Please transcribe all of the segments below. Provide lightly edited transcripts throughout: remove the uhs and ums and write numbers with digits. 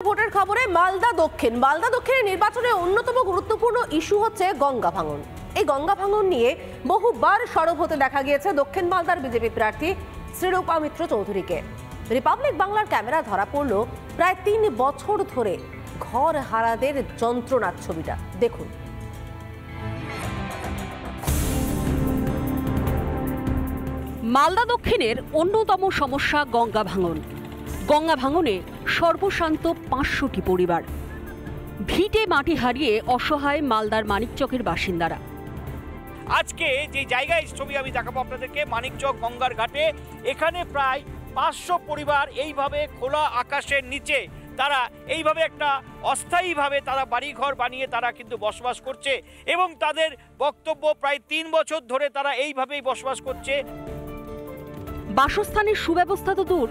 ভোটের খবরে মালদা দক্ষিণের নির্বাচনে অন্যতম গুরুত্বপূর্ণ ইস্যু হচ্ছে গঙ্গা ভাঙন। এই গঙ্গা ভাঙন নিয়ে বহুবার সরব হতে দেখা গিয়েছে দক্ষিণ মালদার বিজেপি প্রার্থী শ্রীরূপা মিত্র চৌধুরীকে। রিপাবলিক বাংলার ক্যামেরা ধরা পড়ল প্রায় ৩ বছর ধরে ঘর হারাদের যন্ত্রণার ছবিটা দেখুন। মালদা দক্ষিণের অন্যতম সমস্যা গঙ্গা ভাঙন। গঙ্গা ভাঙনে সর্বশান্ত ৫০০টি পরিবার, ভিটে মাটি হারিয়ে অসহায় মালদার মানিকচকের বাসিন্দারা। আজকে যে জায়গায় ছবি আমি দেখাবো আপনাদেরকে, মানিকচক গঙ্গার ঘাটে, এখানে প্রায় ৫০০ পরিবার এইভাবে খোলা আকাশের নিচে তারা এইভাবে একটা অস্থায়ীভাবে তারা বাড়িঘর বানিয়ে তারা কিন্তু বসবাস করছে এবং তাদের বক্তব্য প্রায় ৩ বছর ধরে তারা এইভাবেই বসবাস করছে। বাসস্থানের সুব্যবস্থা তো দূর,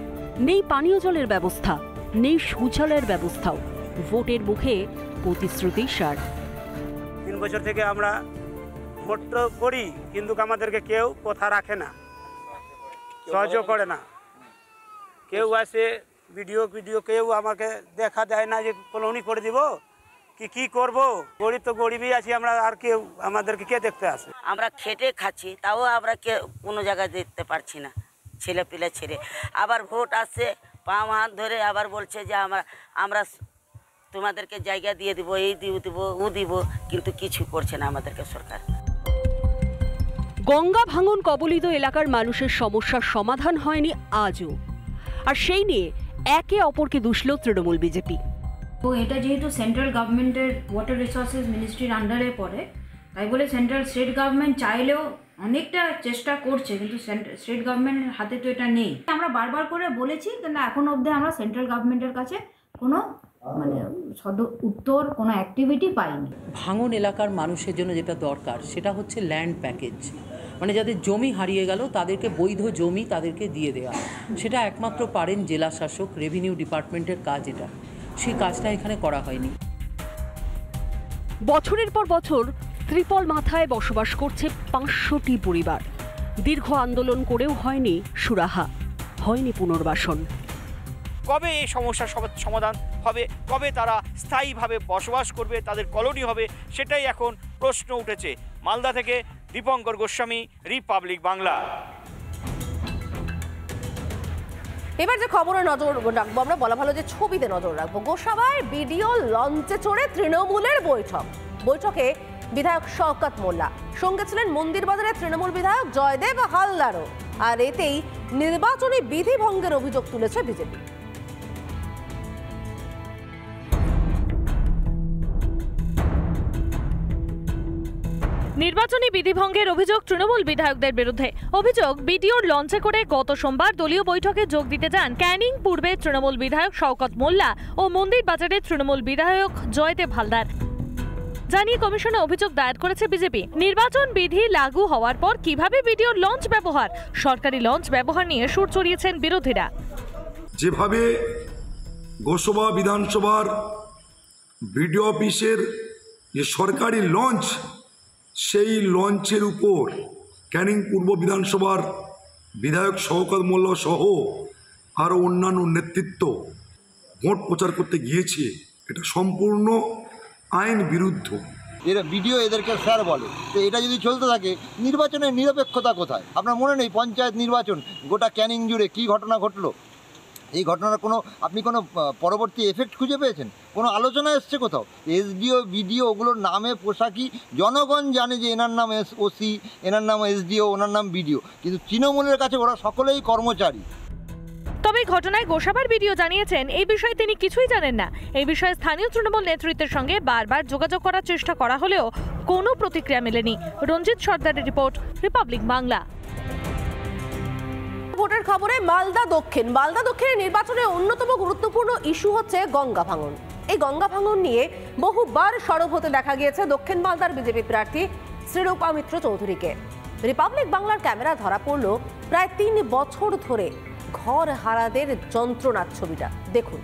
নেই পানীয় জলের ব্যবস্থা, নেই শৌচালয়ের ব্যবস্থাও। ভোটের মুখে প্রতিশ্রুতি সার। ৩ বছর থেকে আমরা ভোট করি, কিন্তু আমাদেরকে কেউ কথা রাখে না, সহযোগ করে না। কেউ আসে ভিডিও কেউ আমাকে দেখা দেয় না যে কলোনি করে দিব কি করব। গরিব তো গরিবই আছি আমরা, আর কেউ আমাদেরকে কে দেখতে আসে? আমরা খেটে খাচ্ছি, তাও আমরা কোনো জায়গায় দেখতে পারছি না। ছেলে পিলে ছেড়ে আবার ভোট আসছে, পা হাত ধরে আবার বলছে যে আমরা তোমাদেরকে জায়গা দিয়ে দিব, এই দিব ও দিব, কিন্তু কিছু করছে না আমাদেরকে সরকার। গঙ্গা ভাঙন কবলিত এলাকার মানুষের সমস্যার সমাধান হয়নি আজও, আর সেই নিয়ে একে অপরকে দুষল তৃণমূল বিজেপি। তো এটা যেহেতু সেন্ট্রাল গভর্নমেন্টের ওয়াটার রিসোর্সেস মিনিস্ট্রির আন্ডারে পড়ে, তাই বলে স্টেট গভর্নমেন্ট চাইলেও অনেকটা চেষ্টা করছে, কিন্তু স্টেট গভর্নমেন্টের হাতে তো এটা নেই। আমরা বারবার করে বলেছি, কিন্তু এখন অবধি আমরা সেন্ট্রাল গভর্নমেন্টের কাছে কোনো উত্তর, কোনো অ্যাক্টিভিটি পাইনি। ভাঙন এলাকার মানুষের জন্য যেটা দরকার সেটা হচ্ছে ল্যান্ড প্যাকেজ, মানে যাদের জমি হারিয়ে গেল তাদেরকে বৈধ জমি তাদেরকে দিয়ে দেওয়া। সেটা একমাত্র পারেন জেলা শাসক, রেভিনিউ ডিপার্টমেন্টের কাজ এটা। সেই কাজটা এখানে করা হয়নি। বছরের পর বছর ত্রিপল মাথায় বসবাস করছে ৫০০টি পরিবার। দীর্ঘ আন্দোলন করেও হয়নি সুরাহা, হয়নি পুনর্বাসন। কবে এই সমস্যার সমাধান হবে, কবে তারা স্থায়ীভাবে বসবাস করবে, তাদের কলোনি হবে, সেটাই এখন প্রশ্ন উঠেছে। মালদা থেকে দীপঙ্কর গোস্বামী, রিপাবলিক বাংলা। এবার যে খবরে নজর রাখবো আমরা, বলা ভালো যে ছবিতে নজর রাখবো। গোসাবায় বিডিও লঞ্চে চড়ে তৃণমূলের বৈঠকে বিধায়ক শওকত মোল্লা, সঙ্গে ছিলেন মন্দিরবাজারের তৃণমূল বিধায়ক জয়দেব হালদারও। আর এতেই নির্বাচনী বিধি ভঙ্গের অভিযোগ তুলেছে বিজেপি। নির্বাচনী বিধিভঙ্গের অভিযোগ তৃণমূল বিধায়কদের বিরুদ্ধে। অভিযোগ, বিডিওর লঞ্চে করে গত সোমবার দলীয় বৈঠকে যোগ দিতে যান ক্যানিং পূর্বে তৃণমূল বিধায়ক শওকত মোল্লা ও মন্দির বাজারের তৃণমূল বিধায়ক জয়দেব হালদার। জানিয়ে কমিশনে অভিযোগ দায়ের করেছে বিজেপি। নির্বাচন বিধি লাগু হওয়ার পর কিভাবে বিডিওর লঞ্চ ব্যবহার, সরকারি লঞ্চ ব্যবহার নিয়ে সুর চড়িয়েছেন বিরোধীরা। যেভাবে গোসবা বিধানসভার বিডিও অফিসের যে সরকারি লঞ্চ, সেই লঞ্চের উপর ক্যানিং পূর্ব বিধানসভার বিধায়ক শওকত মোল্লা সহ আরও অন্যান্য নেতৃত্ব ভোট প্রচার করতে গিয়েছে, এটা সম্পূর্ণ আইন বিরুদ্ধ। এরা ভিডিও এদেরকে স্যার বলে, তো এটা যদি চলতে থাকে নির্বাচনের নিরপেক্ষতা কোথায়? আপনার মনে নেই পঞ্চায়েত নির্বাচন গোটা ক্যানিং জুড়ে কী ঘটনা ঘটলো? এই ঘটনার আপনি কোনো পরবর্তী এফেক্ট খুঁজে পেয়েছেন? কোনো আলোচনা এসছে কোথাও? এসডিও বিডিও ওগুলোর নামে পোশাকি, জনগণ জানে যে এনার নাম ওসি, এনার নাম এসডিও, ওনার নাম বিডিও, কিন্তু তৃণমূলের কাছে ওরা সকলেই কর্মচারী। তবে ঘটনায় গোসাবার বিডিও জানিয়েছেন এই বিষয়ে তিনি কিছুই জানেন না। এই বিষয়ে স্থানীয় তৃণমূল নেতৃত্বের সঙ্গে বারবার যোগাযোগ করার চেষ্টা করা হলেও কোনো প্রতিক্রিয়া মেলেনি। রঞ্জিত সর্দারের রিপোর্ট, রিপাবলিক বাংলা। ভোটের খবরে মালদা দক্ষিণের নির্বাচনে অন্যতম গুরুত্বপূর্ণ ইস্যু হচ্ছে গঙ্গা ভাঙন। এই গঙ্গা ভাঙন নিয়ে বহুবার সরব হতে দেখা গিয়েছে দক্ষিণ মালদার বিজেপি প্রার্থী শ্রীরূপা মিত্র চৌধুরীকে। রিপাবলিক বাংলার ক্যামেরা ধরা পড়ল প্রায় ৩ বছর ধরে ঘর হারাদের যন্ত্রণার ছবিটা দেখুন।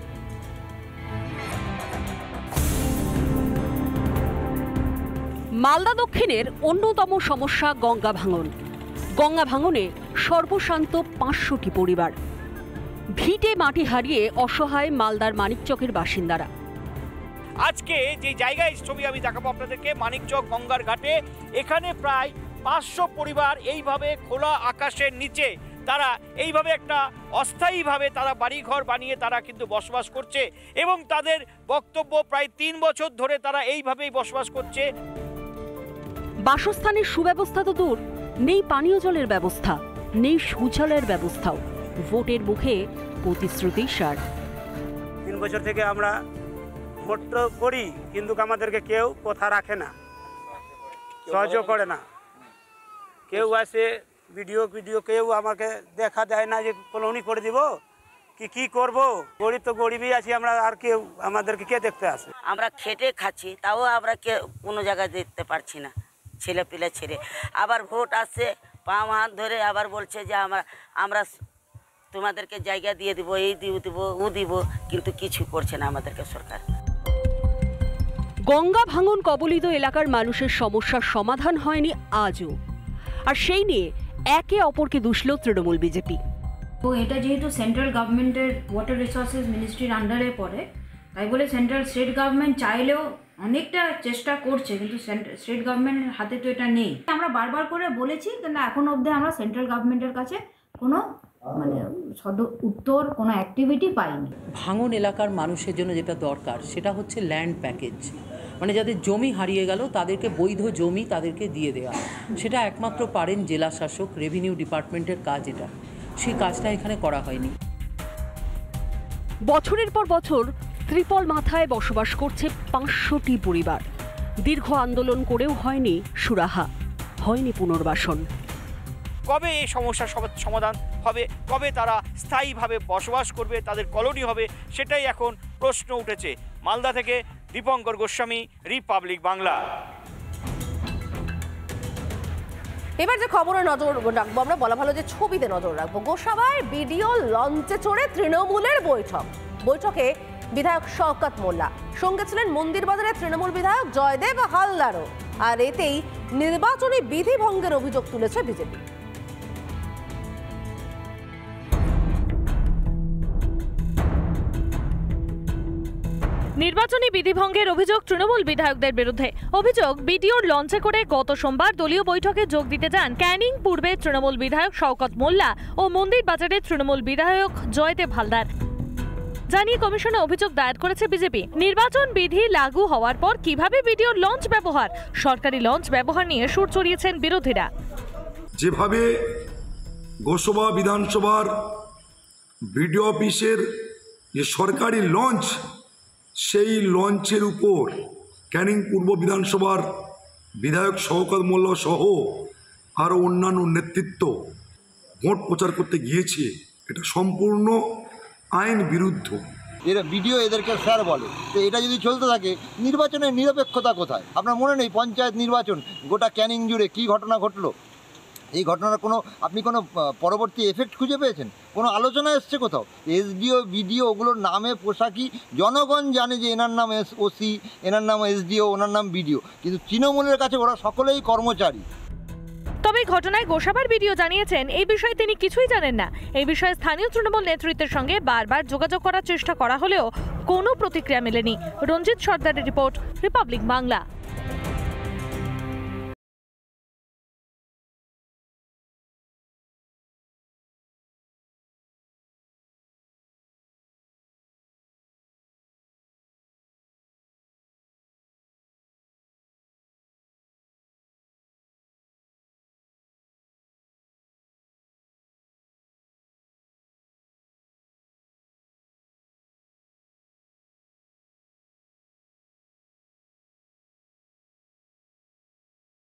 মালদা দক্ষিণের অন্যতম সমস্যা গঙ্গা ভাঙন। গঙ্গা ভাঙনে সর্বশান্ত ৫০০টি পরিবার, ভিটে মাটি হারিয়ে অসহায় মালদার মানিকচকের বাসিন্দারা। আজকে যে জায়গায় ছবি আমি দেখাবো আপনাদেরকে, মানিকচক গঙ্গার ঘাটে, এখানে প্রায় 500 পরিবার এইভাবে খোলা আকাশের নিচে তারা এইভাবে একটা অস্থায়ীভাবে তারা বাড়িঘর বানিয়ে তারা কিন্তু বসবাস করছে এবং তাদের বক্তব্য প্রায় 3 বছর ধরে তারা এইভাবেই বসবাস করছে। বাসস্থানের সুব্যবস্থা তো দূর, নেই পানীয় জলের ব্যবস্থা, নেই শৌচালয়ের ব্যবস্থাও। ভোটের মুখে প্রতিশ্রুতি সার। 3 বছর থেকে আমরা ভোট করি, কিন্তু আমাদেরকে কেউ কথা রাখে না, সহযোগ করে না। কেউ আসে ভিডিও কেউ আমাকে দেখা দেয় না যে কলোনি করে দিব, কি করব। গরিব তো গরিবই আছি আমরা, আর কেউ আমাদেরকে কে দেখতে আসে? আমরা খেটে খাচ্ছি, তাও আমরা কোনো জায়গায় যেতে পারছি না, ছেলে পিলে ছেড়ে। আবার ভোট আসছে, পাম হাত ধরে আবার বলছে যে আমরা তোমাদেরকে জায়গা দিয়ে দিব, এই দিব ও দিব, কিন্তু কিছু করছে না আমাদেরকে সরকার। গঙ্গা ভাঙন কবলিত এলাকার মানুষের সমস্যার সমাধান হয়নি আজও, আর সেই নিয়ে একে অপরকে দুষল তৃণমূল বিজেপি। তো এটা যেহেতু সেন্ট্রাল গভর্নমেন্টের ওয়াটার রিসোর্সেস মিনিস্ট্রির আন্ডারে পড়ে, তাই বলে সেন্ট্রাল স্টেট গভর্নমেন্ট চাইলেও অনেকটা চেষ্টা করছে, কিন্তু স্টেট গভর্নমেন্টের হাতে তো এটা নেই। আমরা বারবার করে বলেছি, কিন্তু এখনো অবধি আমরা সেন্ট্রাল গভর্নমেন্টের কাছে কোনো উত্তর, কোনো অ্যাক্টিভিটি পাইনি। ভাঙন এলাকার মানুষের জন্য যেটা দরকার সেটা হচ্ছে ল্যান্ড প্যাকেজ, মানে যাদের জমি হারিয়ে গেল তাদেরকে বৈধ জমি তাদেরকে দিয়ে দেওয়া। সেটা একমাত্র পারেন জেলা শাসক, রেভিনিউ ডিপার্টমেন্টের কাজ এটা। সেই কাজটা এখানে করা হয়নি। বছরের পর বছর ত্রিপল মাথায় বসবাস করছে 500টি পরিবার। দীর্ঘ আন্দোলন করেও হয়নি সুরাহা, হয়নি পুনর্বাসন। কবে এই সমস্যার সমাধান হবে, কবে তারা স্থায়ীভাবে বসবাস করবে, তাদের কলোনি হবে, সেটাই এখন প্রশ্ন উঠেছে। মালদা থেকে দীপঙ্কর গোস্বামী, রিপাবলিক বাংলা। এবার যে খবরে নজর রাখবো আমরা, বলা ভালো যে ছবিতে নজর রাখবো। গোসাবায় বিডিও লঞ্চে চড়ে তৃণমূলের বৈঠকে বিধায়ক শওকত মোল্লা, সঙ্গে ছিলেন মন্দির বাজারের তৃণমূল বিধায়ক জয়দেব হালদারও। আর এতেই নির্বাচনী বিধি ভঙ্গের অভিযোগ তুলেছে বিজেপি। নির্বাচনী বিধিভঙ্গের অভিযোগ তৃণমূল বিধায়কদের বিরুদ্ধে। অভিযোগ, বিডিওর লঞ্চে করে গত সোমবার দলীয় বৈঠকে যোগ দিতে যান ক্যানিং পূর্বের তৃণমূল বিধায়ক শওকত মোল্লা ও মন্দির বাজারের তৃণমূল বিধায়ক জয়দেব হালদার। জানিয়ে কমিশনে অভিযোগ দায়ের করেছে বিজেপি। নির্বাচন বিধি লাগু হওয়ার পর কিভাবে বিডিওর লঞ্চ ব্যবহার, সরকারি লঞ্চ ব্যবহার নিয়ে সুর চড়িয়েছেন বিরোধীরা। যেভাবে গোসবা বিধানসভার বিডিও অফিসের যে সরকারি লঞ্চ, সেই লঞ্চের উপর ক্যানিং পূর্ব বিধানসভার বিধায়ক শওকত মোল্লা সহ আরও অন্যান্য নেতৃত্ব ভোট প্রচার করতে গিয়েছে, এটা সম্পূর্ণ আইন বিরুদ্ধ। এরা ভিডিও এদেরকে স্যার বলে। তো এটা যদি চলতে থাকে, নির্বাচনের নিরপেক্ষতা কোথায়? আপনার মনে নেই পঞ্চায়েত নির্বাচন গোটা ক্যানিং জুড়ে কী ঘটনা ঘটলো? এই ঘটনার আপনি কোনো পরবর্তী এফেক্ট খুঁজে পেয়েছেন? কোনো আলোচনা এসছে কোথাও? এসডিও বিডিও ওগুলোর নামে পোশাকি, জনগণ জানে যে এনার নাম ওসি, এনার নাম এসডিও, ওনার নাম বিডিও, কিন্তু তৃণমূলের কাছে ওরা সকলেই কর্মচারী। তবে ঘটনায় গোসাবার বিডিও জানিয়েছেন এই বিষয়ে তিনি কিছুই জানেন না। এই বিষয়ে স্থানীয় তৃণমূল নেতৃত্বের সঙ্গে বারবার যোগাযোগ করার চেষ্টা করা হলেও কোনো প্রতিক্রিয়া মেলেনি। রঞ্জিত সর্দারের রিপোর্ট, রিপাবলিক বাংলা।